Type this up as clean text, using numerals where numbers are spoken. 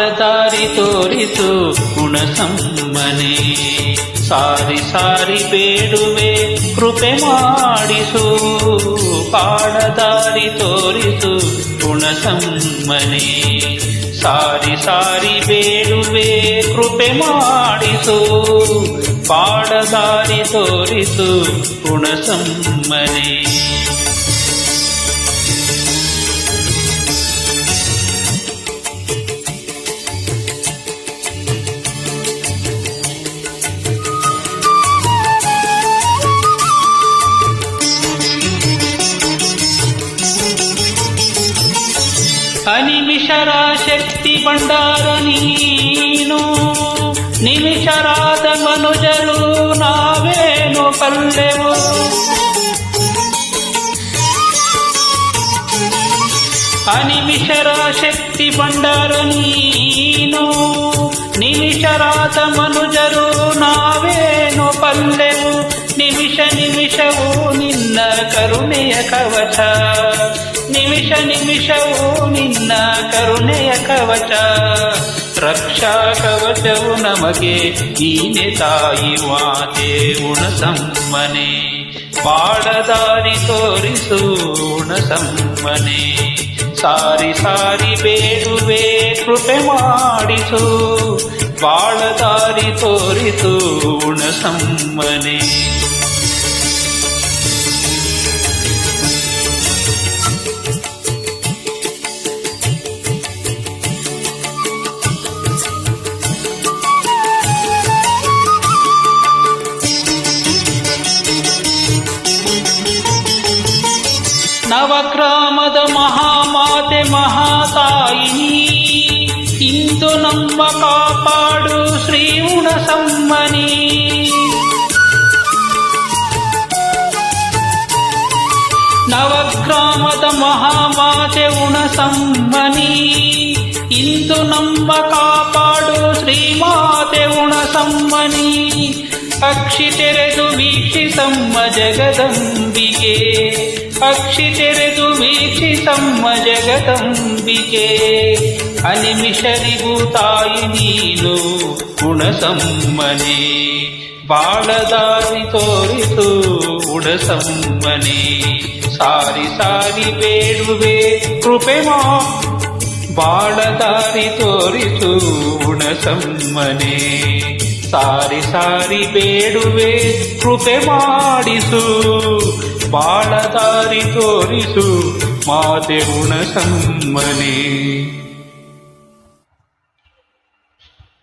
ಬಾಳದಾರಿ ತೋರಿಸು ಗುಣಸಮ್ಮನೆ. ಸಾರಿ ಸಾರಿ ಬೇಡುವೆ ಕೃಪೆ ಮಾಡಿಸು, ಬಾಳದಾರಿ ತೋರಿಸು ಗುಣಸಮ್ಮನೆ. ಸಾರಿ ಸಾರಿ ಬೇಡುವೆ ಕೃಪೆ ಮಾಡಿಸು, ಬಾಳದಾರಿ ತೋರಿಸು ಗುಣಸಮ್ಮನೆ. ಅನಿಮಿಷರ ಶಕ್ತಿ ಭಂಡಾರ ನೀನು, ನಿಮಿಷರಾದ ಮನುಜರು ನಾವೇನು ಬಲ್ಲೆವು. ಅನಿಮಿಷರ ಶಕ್ತಿ ಭಂಡಾರ ನೀನು, ನಿಮಿಷರಾದ ಮನುಜರು ನಾವೇನು ಬಲ್ಲೆವು. ನಿಮಿಷ ನಿಮಿಷವೂ ನಿನ್ನ ಕರುಣೆಯ ಕವಚ, ನಿಮಿಷ ನಿಮಿಷವೂ ನಿನ್ನ ಕರುಣೆಯ ಕವಚ. ರಕ್ಷಾ ಕವಚವು ನಮಗೆ ನೀನೆ ತಾಯಿ ಮಾತೆ ಗುಣಸಮ್ಮನೆ. ಬಾಳದಾರಿ ತೋರಿಸು ಗುಣಸಮ್ಮನೆ. ಸಾರಿ ಸಾರಿ ಬೇಡುವೆ ಕೃಪೆ ಮಾಡಿಸು, ಬಾಳದಾರಿ ತೋರಿಸು ಗುಣಸಮ್ಮನೆ. ನವಗ್ರಾಮದ ಮಹಾಮಾತೆ ಮಹಾತಾಯಿನಿ, ಇಂದು ನಮ್ಮ ಕಾಪಾಡು ಶ್ರೀ ಗುಣಸಮ್ಮನಿ. ನವಗ್ರಾಮದ ಮಹಾಮಾತೆ ಗುಣಸಮ್ಮನಿ, ಇಂದು ನಮ್ಮ ಕಾಪಾಡು ಶ್ರೀಮಾತೆ ಗುಣಸಮ್ಮನಿ. ಅಕ್ಷಿ ತೆರೆದು ವೀಕ್ಷಿಸಮ್ಮ ಜಗದಂಬಿಕೆ, ಅಕ್ಷಿ ತೆರೆದು ವೀಕ್ಷಿಸಮ್ಮ ಜಗದಂಬಿಕೆ. ಅನಿಮಿಷರಿಗೂ ತಾಯಿ ನೀನು ಗುಣಸಮ್ಮನೆ. ಬಾಳದಾರಿ ತೋರಿಸು ಗುಣಸಮ್ಮನೆ. ಸಾರಿ ಸಾರಿ ಬೇಡುವೆ ಕೃಪೆ ಬಾಳದಾರಿ ತೋರಿಸು ಗುಣಸಮ್ಮನೆ. ಸಾರಿ ಸಾರಿ ಬೇಡುವೆ ಕೃಪೆ ಮಾಡಿಸು, ಬಾಳದಾರಿ ತೋರಿಸು ಮಾತೆ ಗುಣಸಮ್ಮನೆ.